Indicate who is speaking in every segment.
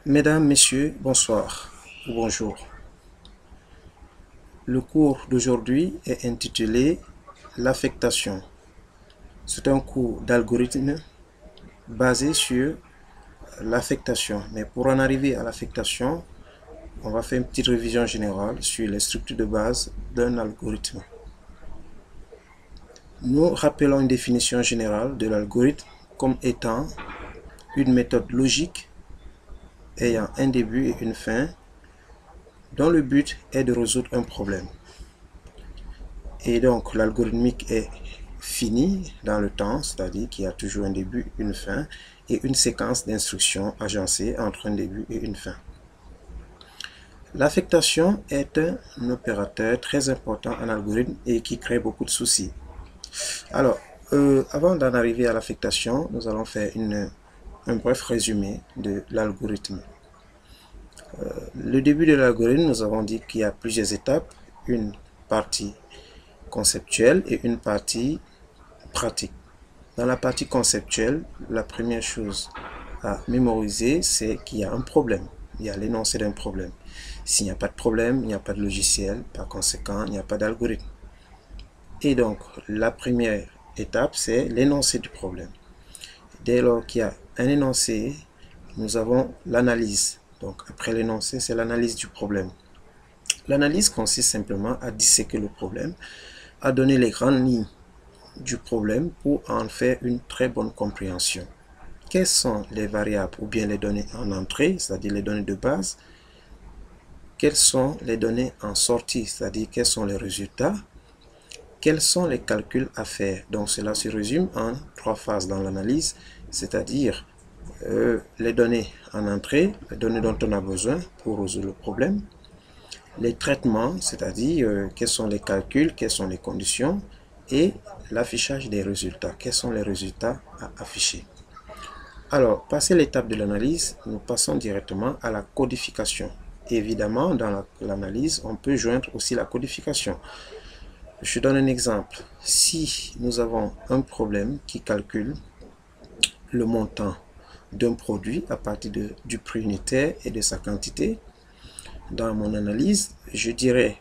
Speaker 1: Mesdames, Messieurs, bonsoir ou bonjour. Le cours d'aujourd'hui est intitulé l'affectation. C'est un cours d'algorithme basé sur l'affectation. Mais pour en arriver à l'affectation, on va faire une petite révision générale sur les structures de base d'un algorithme. Nous rappelons une définition générale de l'algorithme comme étant une méthode logique ayant un début et une fin dont le but est de résoudre un problème. Et donc l'algorithmique est fini dans le temps, c'est-à-dire qu'il y a toujours un début, une fin et une séquence d'instructions agencées entre un début et une fin. L'affectation est un opérateur très important en algorithme et qui crée beaucoup de soucis. Alors, avant d'en arriver à l'affectation, nous allons faire un bref résumé de l'algorithme. Le début de l'algorithme, nous avons dit qu'il y a plusieurs étapes, une partie conceptuelle et une partie pratique. Dans la partie conceptuelle, la première chose à mémoriser, c'est qu'il y a un problème. Il y a l'énoncé d'un problème. S'il n'y a pas de problème, il n'y a pas de logiciel. Par conséquent, il n'y a pas d'algorithme. Et donc, la première étape, c'est l'énoncé du problème. Dès lors qu'il y a un énoncé, nous avons l'analyse. Donc, après l'énoncé, c'est l'analyse du problème. L'analyse consiste simplement à disséquer le problème, à donner les grandes lignes du problème pour en faire une très bonne compréhension. Quelles sont les variables ou bien les données en entrée, c'est-à-dire les données de base? Quelles sont les données en sortie, c'est-à-dire quels sont les résultats? Quels sont les calculs à faire? Donc cela se résume en trois phases dans l'analyse, c'est-à-dire les données en entrée, les données dont on a besoin pour résoudre le problème, les traitements, c'est-à-dire quels sont les calculs, quelles sont les conditions, et l'affichage des résultats. Quels sont les résultats à afficher? Alors, passé l'étape de l'analyse, nous passons directement à la codification. Évidemment, dans l'analyse, on peut joindre aussi la codification. Je donne un exemple. Si nous avons un problème qui calcule le montant d'un produit à partir du prix unitaire et de sa quantité, dans mon analyse, je dirais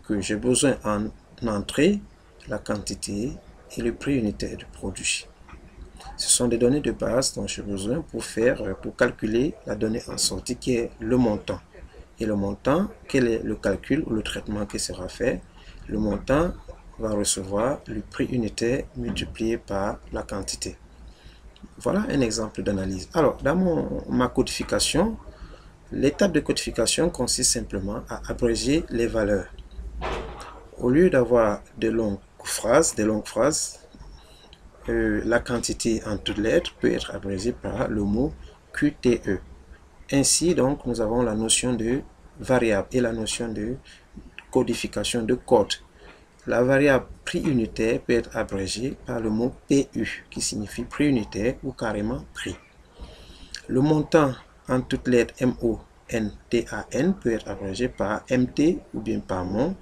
Speaker 1: que j'ai besoin en entrée la quantité et le prix unitaire du produit. Ce sont des données de base dont j'ai besoin pour calculer la donnée en sortie qui est le montant. Et le montant, quel est le calcul ou le traitement qui sera fait? Le montant va recevoir le prix unitaire multiplié par la quantité. Voilà un exemple d'analyse. Alors, dans ma codification, l'étape de codification consiste simplement à abréger les valeurs. Au lieu d'avoir de longues phrases, la quantité en toutes lettres peut être abrégée par le mot QTE. Ainsi, donc, nous avons la notion de variable et la notion de codification de code. La variable prix unitaire peut être abrégée par le mot PU, qui signifie prix unitaire ou carrément prix. Le montant en toutes lettres MONTAN peut être abrégé par MT ou bien par MON,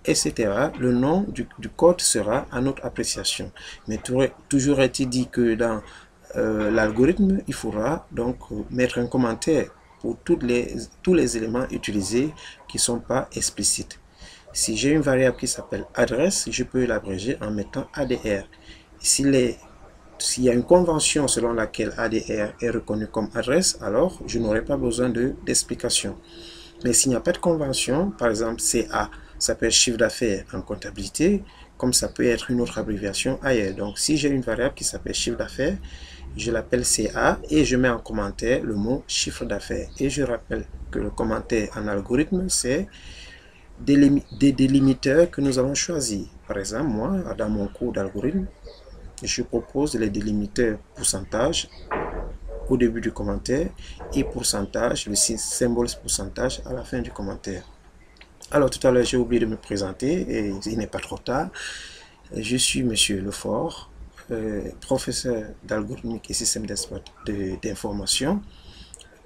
Speaker 1: etc. Le nom du code sera à notre appréciation. Mais toujours est-il dit que dans l'algorithme, il faudra donc mettre un commentaire pour tous les éléments utilisés qui ne sont pas explicites. Si j'ai une variable qui s'appelle adresse, je peux l'abréger en mettant ADR. S'il y a une convention selon laquelle ADR est reconnu comme adresse, alors je n'aurai pas besoin d'explication. Mais s'il n'y a pas de convention, par exemple CA, ça peut être chiffre d'affaires en comptabilité, comme ça peut être une autre abréviation ailleurs. Donc si j'ai une variable qui s'appelle chiffre d'affaires, je l'appelle CA et je mets en commentaire le mot chiffre d'affaires. Et je rappelle que le commentaire en algorithme, c'est des délimiteurs que nous avons choisis. Par exemple, moi, dans mon cours d'algorithme, je propose les délimiteurs pourcentage au début du commentaire et pourcentage, le symbole pourcentage à la fin du commentaire. Alors tout à l'heure j'ai oublié de me présenter et il n'est pas trop tard. Je suis Monsieur Lefort, professeur d'algorithmique et système d'information,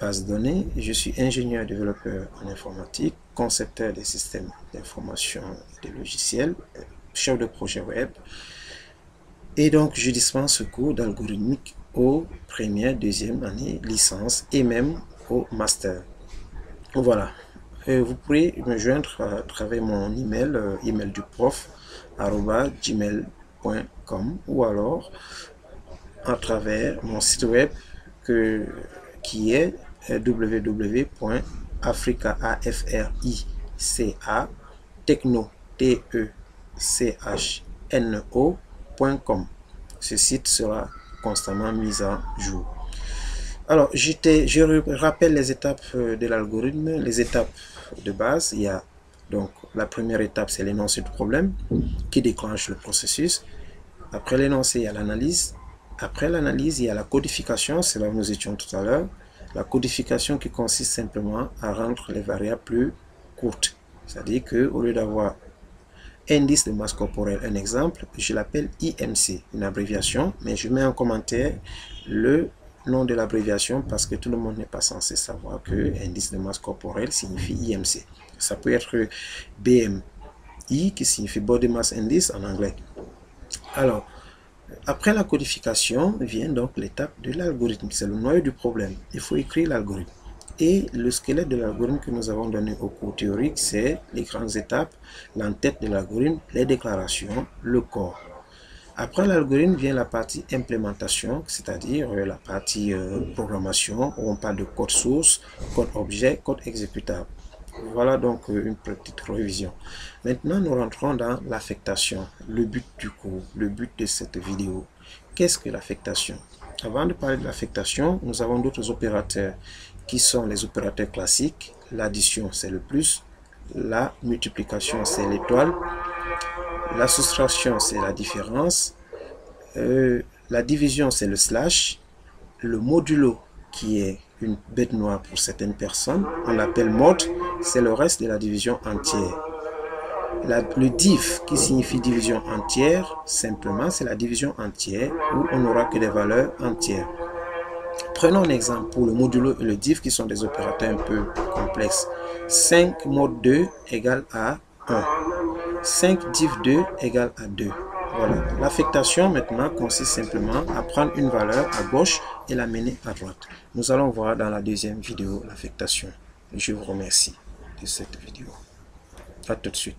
Speaker 1: base de données. Je suis ingénieur développeur en informatique, concepteur des systèmes d'information et des logiciels, chef de projet web. Et donc je dispense ce cours d'algorithmique aux première, deuxième année, licence et même au master. Voilà. Vous pourrez me joindre à travers mon email, email du prof @gmail.com, ou alors à travers mon site web qui est www.africa_techno.com. Ce site sera constamment mis à jour. Alors, je rappelle les étapes de l'algorithme, les étapes de base. Il y a donc la première étape, c'est l'énoncé du problème qui déclenche le processus. Après l'énoncé, il y a l'analyse. Après l'analyse, il y a la codification, c'est là où nous étions tout à l'heure. La codification qui consiste simplement à rendre les variables plus courtes. C'est-à-dire qu'au lieu d'avoir indice de masse corporelle, un exemple, je l'appelle IMC, une abréviation, mais je mets en commentaire le nom de l'abréviation parce que tout le monde n'est pas censé savoir que indice de masse corporelle signifie IMC. Ça peut être BMI qui signifie Body Mass Index en anglais. Alors, après la codification vient donc l'étape de l'algorithme. C'est le noyau du problème. Il faut écrire l'algorithme. Et le squelette de l'algorithme que nous avons donné au cours théorique, c'est les grandes étapes, l'entête de l'algorithme, les déclarations, le corps. Après l'algorithme vient la partie implémentation, c'est-à-dire la partie programmation, où on parle de code source, code objet, code exécutable. Voilà donc une petite révision. Maintenant, nous rentrons dans l'affectation, le but du cours, le but de cette vidéo. Qu'est-ce que l'affectation? Avant de parler de l'affectation, nous avons d'autres opérateurs qui sont les opérateurs classiques. L'addition, c'est le plus. La multiplication, c'est l'étoile. La soustraction, c'est la différence. La division, c'est le slash. Le modulo, qui est une bête noire pour certaines personnes, on l'appelle mode, c'est le reste de la division entière. Le div, qui signifie division entière, simplement, c'est la division entière où on n'aura que des valeurs entières. Prenons un exemple pour le modulo et le div qui sont des opérateurs un peu complexes. 5 mod 2 égale à 1. 5 div 2 égale à 2. Voilà. L'affectation maintenant consiste simplement à prendre une valeur à gauche et la mener à droite. Nous allons voir dans la deuxième vidéo l'affectation. Je vous remercie de cette vidéo. À tout de suite.